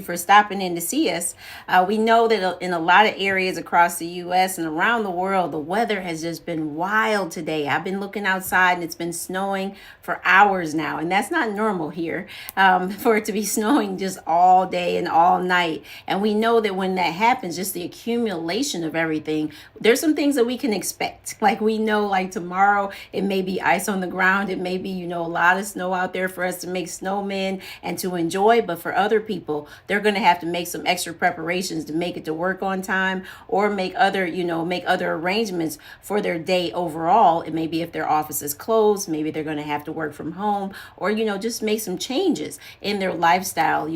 For stopping in to see us. We know that in a lot of areas across the U.S. and around the world, the weather has just been wild today. I've been looking outside and it's been snowing for hours now, and that's not normal here for it to be snowing just all day and all night. And we know that when that happens, just the accumulation of everything, there's some things that we can expect. Like we know, like tomorrow, it may be ice on the ground. It may be, a lot of snow out there for us to make snowmen and to enjoy. But for other people, they're going to have to make some extra preparations to make it to work on time, or make other arrangements for their day overall. It may be if their office is closed, maybe they're going to have to work from home, or just make some changes in their lifestyle,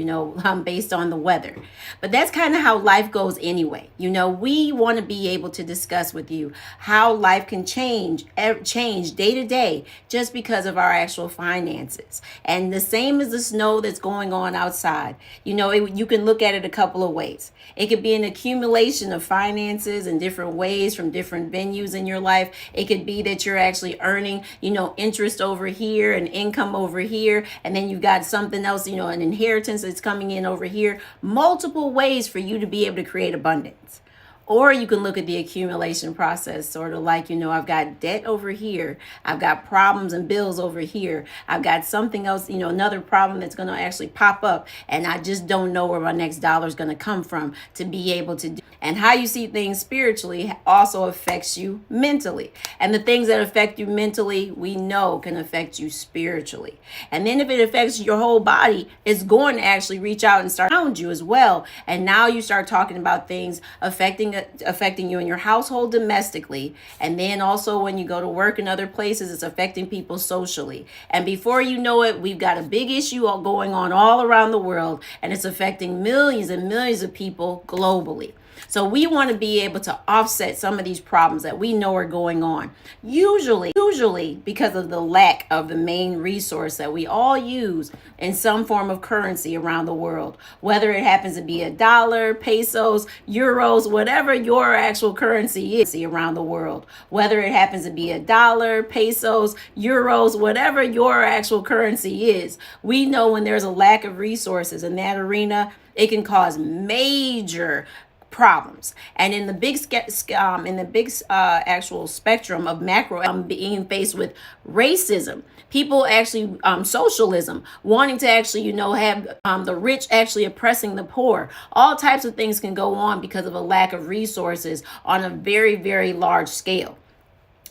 based on the weather. But that's kind of how life goes anyway. We want to be able to discuss with you how life can change day to day just because of our actual finances. And the same as the snow that's going on outside, you can look at it a couple of ways. It could be an accumulation of finances in different ways from different venues in your life. It could be that you're actually earning, interest over here and income over here. And then you've got something else, an inheritance that's coming in over here. Multiple ways for you to be able to create abundance. Or you can look at the accumulation process, sort of like, I've got debt over here. I've got problems and bills over here. I've got something else, another problem that's going to actually pop up. And I just don't know where my next dollar is going to come from to be able to do. And how you see things spiritually also affects you mentally. And the things that affect you mentally, we know can affect you spiritually. And then if it affects your whole body, it's going to actually reach out and start around you as well. And now you start talking about things affecting you in your household domestically, and then also when you go to work in other places, it's affecting people socially. And before you know it, we've got a big issue going on all around the world, and it's affecting millions and millions of people globally. So we want to be able to offset some of these problems that we know are going on. Usually because of the lack of the main resource that we all use in some form of currency around the world, whether it happens to be a dollar, pesos, euros, whatever your actual currency is around the world, whether it happens to be a dollar, pesos, euros, whatever your actual currency is. We know when there's a lack of resources in that arena, it can cause major problems. And in the big actual spectrum of macro, being faced with racism, people actually socialism, wanting to actually have the rich actually oppressing the poor. All types of things can go on because of a lack of resources on a very, very large scale.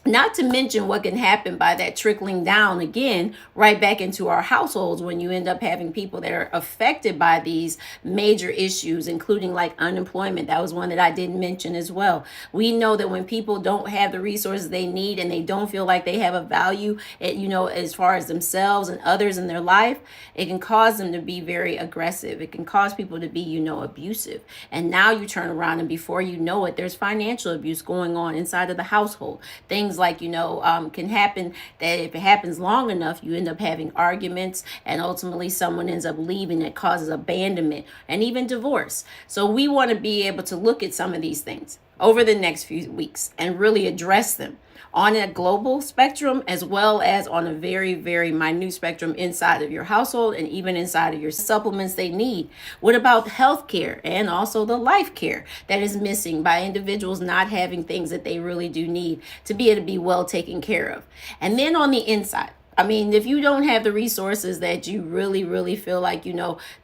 Not to mention what can happen by that trickling down again right back into our households when you end up having people that are affected by these major issues, including like unemployment. That was one that I didn't mention as well. We know that when people don't have the resources they need and they don't feel like they have a value, as far as themselves and others in their life, it can cause them to be very aggressive. It can cause people to be, abusive. And now you turn around and before you know it, there's financial abuse going on inside of the household. Things like, can happen that if it happens long enough, you end up having arguments and ultimately someone ends up leaving. It causes abandonment and even divorce. So we want to be able to look at some of these things over the next few weeks and really address them on a global spectrum as well as on a very, very minute spectrum inside of your household and even inside of your supplements they need. What about health care and also the life care that is missing by individuals not having things that they really do need to be able to be well taken care of? And then on the inside, if you don't have the resources that you really, really feel like,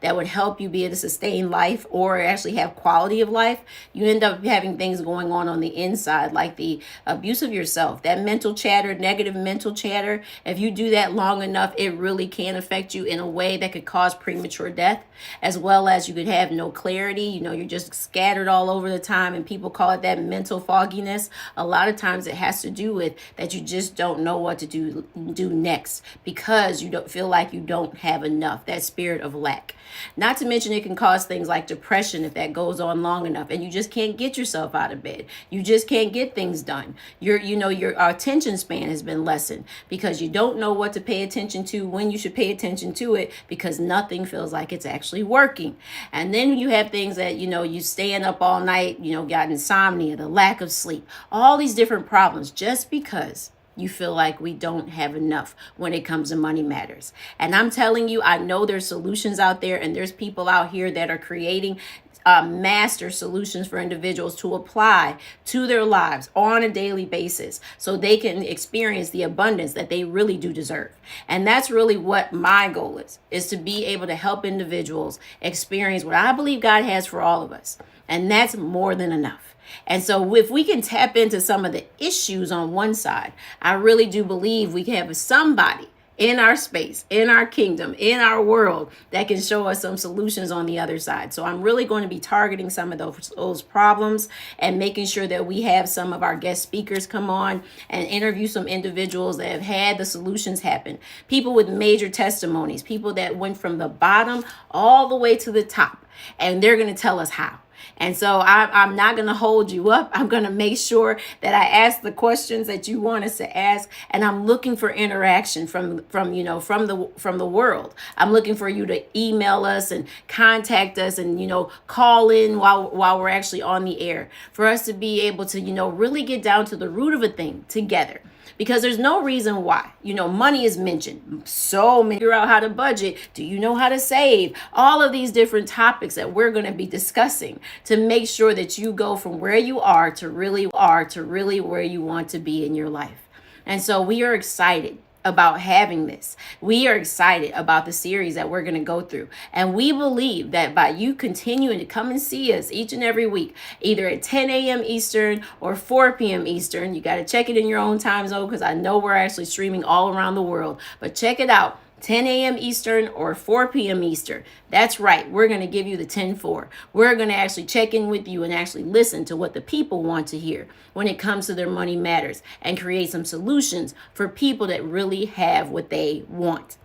that would help you be able to sustain life or actually have quality of life, you end up having things going on the inside, like the abuse of yourself, that mental chatter, negative mental chatter. If you do that long enough, it really can affect you in a way that could cause premature death, as well as you could have no clarity. You're just scattered all over the time, and people call it that mental fogginess. A lot of times it has to do with that you just don't know what to do next, because you don't feel like you don't have enough, that spirit of lack. Not to mention it can cause things like depression if that goes on long enough and you just can't get yourself out of bed. You just can't get things done. Your attention span has been lessened because you don't know what to pay attention to when you should pay attention to it, because nothing feels like it's actually working. And then you have things that, you staying up all night, got insomnia, the lack of sleep, all these different problems just because you feel like we don't have enough when it comes to money matters. And I'm telling you, I know there's solutions out there, and there's people out here that are creating master solutions for individuals to apply to their lives on a daily basis so they can experience the abundance that they really do deserve. And that's really what my goal is to be able to help individuals experience what I believe God has for all of us. And that's more than enough. And so if we can tap into some of the issues on one side, I really do believe we can have somebody in our space, in our kingdom, in our world that can show us some solutions on the other side. So I'm really going to be targeting some of those problems and making sure that we have some of our guest speakers come on and interview some individuals that have had the solutions happen. People with major testimonies, people that went from the bottom all the way to the top, and they're going to tell us how. And so I'm not going to hold you up. I'm going to make sure that I ask the questions that you want us to ask. And I'm looking for interaction from the world. I'm looking for you to email us and contact us and, call in while we're actually on the air, for us to be able to, really get down to the root of a thing together. Because there's no reason why. Money is mentioned. So many. Figure out how to budget. Do you know how to save? All of these different topics that we're going to be discussing to make sure that you go from where you are to really where you want to be in your life. And so we are excited about having this. We are excited about the series that we're going to go through. And we believe that by you continuing to come and see us each and every week, either at 10 a.m. Eastern or 4 p.m. Eastern, you got to check it in your own time zone, because I know we're actually streaming all around the world, but check it out. 10 a.m. Eastern or 4 p.m. Eastern. That's right. We're going to give you the 10-4. We're going to actually check in with you and actually listen to what the people want to hear when it comes to their money matters, and create some solutions for people that really have what they want.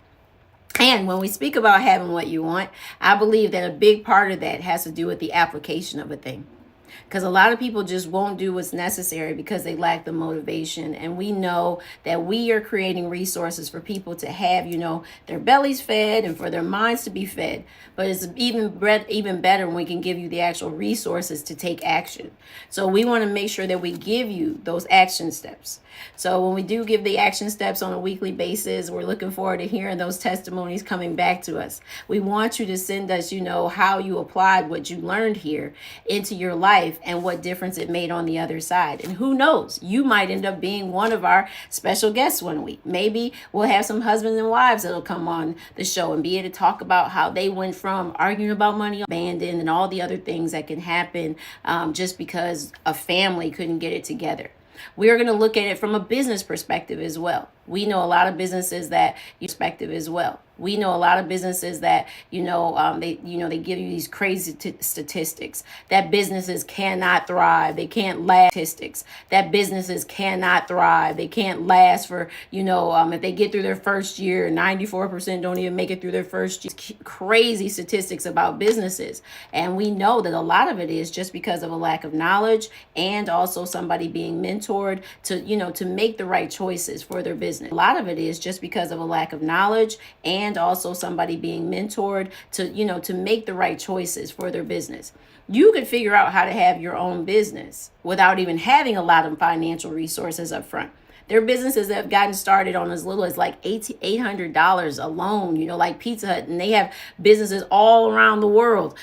And when we speak about having what you want, I believe that a big part of that has to do with the application of a thing. Because a lot of people just won't do what's necessary because they lack the motivation. And we know that we are creating resources for people to have, their bellies fed and for their minds to be fed. But it's even better when we can give you the actual resources to take action. So we want to make sure that we give you those action steps. So when we do give the action steps on a weekly basis, we're looking forward to hearing those testimonies coming back to us. We want you to send us, how you applied what you learned here into your life and what difference it made on the other side. And who knows, you might end up being one of our special guests one week. Maybe we'll have some husbands and wives that'll come on the show and be able to talk about how they went from arguing about money, abandoned, and all the other things that can happen just because a family couldn't get it together. We are going to look at it from a business perspective as well. We know a lot of businesses that We know a lot of businesses that, they give you these crazy statistics that businesses cannot thrive. They can't last. Statistics that businesses cannot thrive. They can't last for, if they get through their first year, 94% don't even make it through their first year. Crazy statistics about businesses. And we know that a lot of it is just because of a lack of knowledge, and also somebody being mentored to make the right choices for their business. A lot of it is just because of a lack of knowledge, and also somebody being mentored to make the right choices for their business. You could figure out how to have your own business without even having a lot of financial resources up front. There are businesses that have gotten started on as little as like $800 alone, like Pizza Hut, and they have businesses all around the world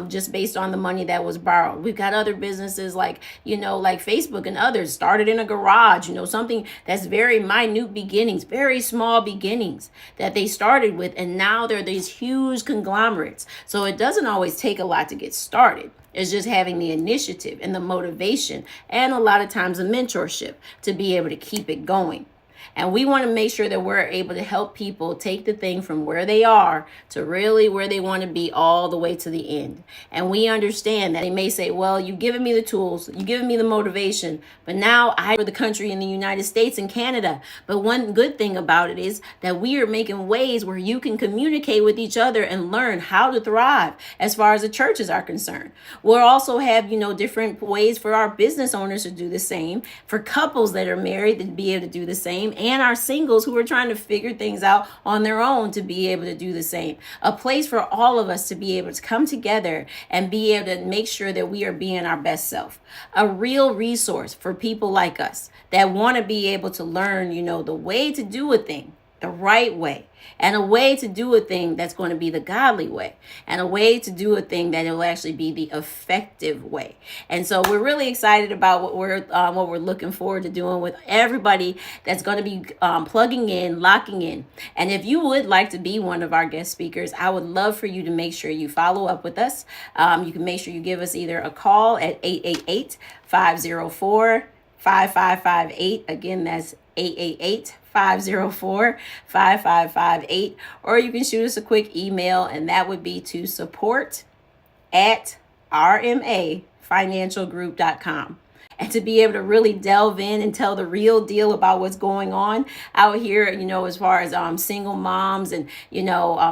just based on the money that was borrowed. We've got other businesses like Facebook and others started in a garage, something that's very minute beginnings, very small beginnings that they started with, and now they're these huge conglomerates. So it doesn't always take a lot to get started. It's just having the initiative and the motivation, and a lot of times the mentorship to be able to keep it going. And we want to make sure that we're able to help people take the thing from where they are to really where they want to be, all the way to the end. And we understand that they may say, well, you've given me the tools, you've given me the motivation, but now I for the country in the United States and Canada. But one good thing about it is that we are making ways where you can communicate with each other and learn how to thrive as far as the churches are concerned. We'll also have, different ways for our business owners to do the same, for couples that are married to be able to do the same, same, and our singles who are trying to figure things out on their own to be able to do the same. A place for all of us to be able to come together and be able to make sure that we are being our best self. A real resource for people like us that want to be able to learn, the way to do a thing the right way, and a way to do a thing that's going to be the godly way, and a way to do a thing that it will actually be the effective way. And so we're really excited about what we're looking forward to doing with everybody that's going to be plugging in, locking in. And if you would like to be one of our guest speakers, I would love for you to make sure you follow up with us. You can make sure you give us either a call at 888-504-5558. Again, that's 888-504-5558, or you can shoot us a quick email, and that would be to support@rmafinancialgroup.com. And to be able to really delve in and tell the real deal about what's going on out here, as far as single moms and,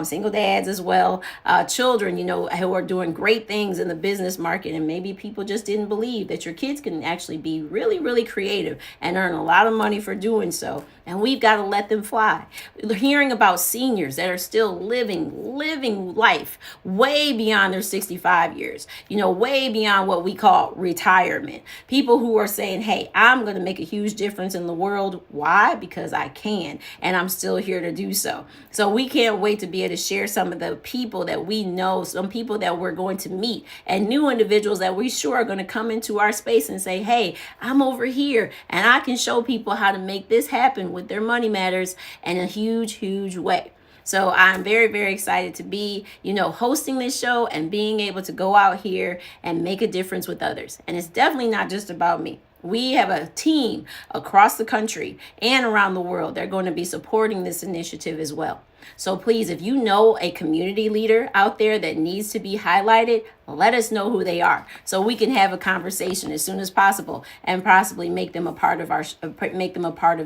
single dads as well, children, who are doing great things in the business market. And maybe people just didn't believe that your kids can actually be really, really creative and earn a lot of money for doing so. And we've got to let them fly. We're hearing about seniors that are still living life way beyond their 65 years, way beyond what we call retirement. People who are saying, hey, I'm going to make a huge difference in the world. Why? Because I can, and I'm still here to do so. So we can't wait to be able to share some of the people that we know, some people that we're going to meet, and new individuals that we sure are going to come into our space and say, hey, I'm over here, and I can show people how to make this happen with their money matters in a huge, huge way. So I'm very, very excited to be, hosting this show and being able to go out here and make a difference with others. And it's definitely not just about me. We have a team across the country and around the world that are going to be supporting this initiative as well. So please, if you know a community leader out there that needs to be highlighted, let us know who they are so we can have a conversation as soon as possible and possibly make them a part of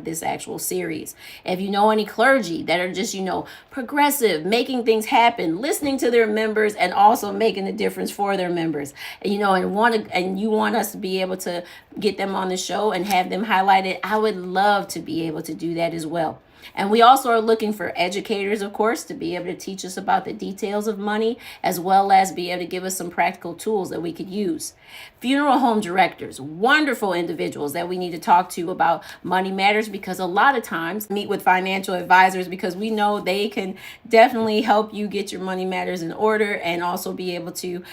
this actual series. If you know any clergy that are just, progressive, making things happen, listening to their members, and also making a difference for their members, and you want us to be able to get them on the show and have them highlighted, I would love to be able to do that as well. And we also are looking for educators, of course, to be able to teach us about the details of money, as well as be able to give us some practical tools that we could use. Funeral home directors, wonderful individuals that we need to talk to about money matters, because a lot of times meet with financial advisors because we know they can definitely help you get your money matters in order, and also be able to,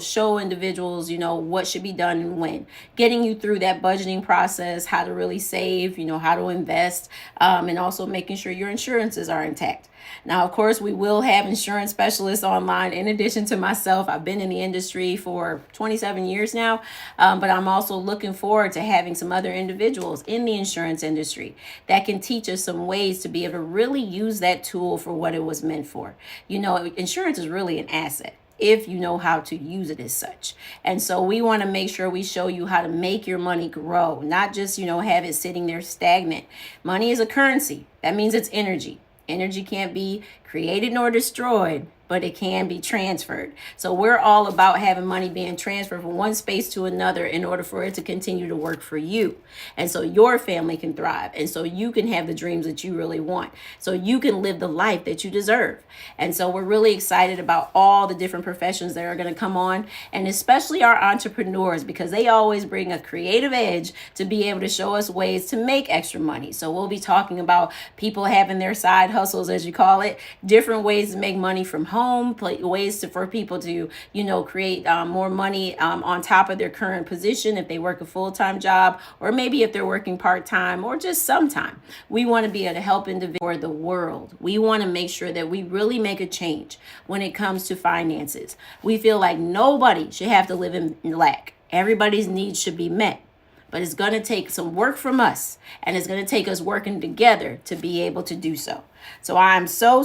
show individuals, what should be done and when. Getting you through that budgeting process, how to really save, how to invest, and also making sure your insurances are intact. Now, of course, we will have insurance specialists online. In addition to myself, I've been in the industry for 27 years now, but I'm also looking forward to having some other individuals in the insurance industry that can teach us some ways to be able to really use that tool for what it was meant for. Insurance is really an asset if you know how to use it as such. And so we want to make sure we show you how to make your money grow, not just, have it sitting there stagnant. Money is a currency. That means it's energy. Energy can't be created nor destroyed, but it can be transferred. So we're all about having money being transferred from one space to another in order for it to continue to work for you. And so your family can thrive. And so you can have the dreams that you really want. So you can live the life that you deserve. And so we're really excited about all the different professions that are going to come on, and especially our entrepreneurs, because they always bring a creative edge to be able to show us ways to make extra money. So we'll be talking about people having their side hustles, as you call it, different ways to make money from home, ways for people to, create more money on top of their current position if they work a full-time job, or maybe if they're working part-time or just sometime. We want to be able to help individuals for the world. We want to make sure that we really make a change when it comes to finances. We feel like nobody should have to live in lack. Everybody's needs should be met. But it's going to take some work from us, and it's going to take us working together to be able to do so. So I'm so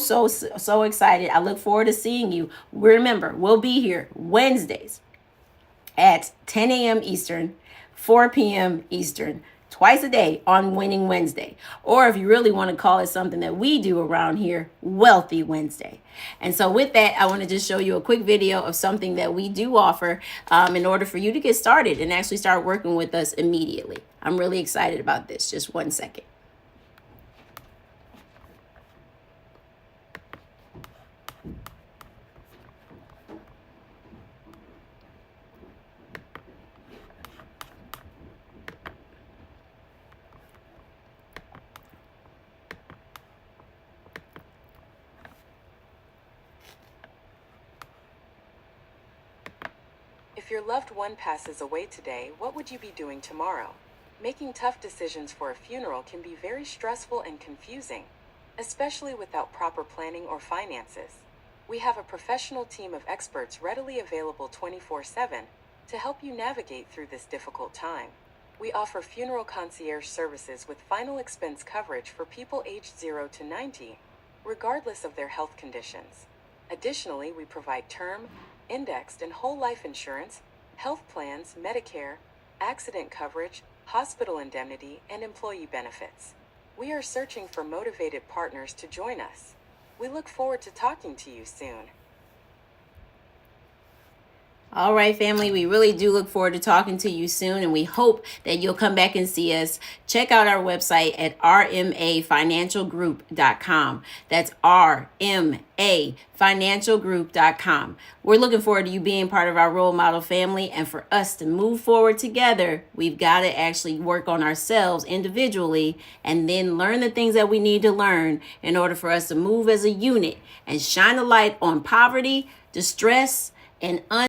excited. I look forward to seeing you. Remember, we'll be here Wednesdays at 10 a.m. Eastern, 4 p.m. Eastern, twice a day on Winning Wednesday. Or if you really want to call it something that we do around here, Wealthy Wednesday. And so with that, I want to just show you a quick video of something that we do offer in order for you to get started and actually start working with us immediately. I'm really excited about this. Just one second. If your loved one passes away today, what would you be doing tomorrow? Making tough decisions for a funeral can be very stressful and confusing, especially without proper planning or finances. We have a professional team of experts readily available 24/7 to help you navigate through this difficult time. We offer funeral concierge services with final expense coverage for people aged 0 to 90, regardless of their health conditions. Additionally, we provide term, indexed, and whole life insurance, health plans, Medicare, accident coverage, hospital indemnity, and employee benefits. We are searching for motivated partners to join us. We look forward to talking to you soon. All right, family, we really do look forward to talking to you soon, and we hope that you'll come back and see us. Check out our website at rmafinancialgroup.com. That's rmafinancialgroup.com. We're looking forward to you being part of our role model family, and for us to move forward together, we've got to actually work on ourselves individually and then learn the things that we need to learn in order for us to move as a unit and shine a light on poverty, distress, and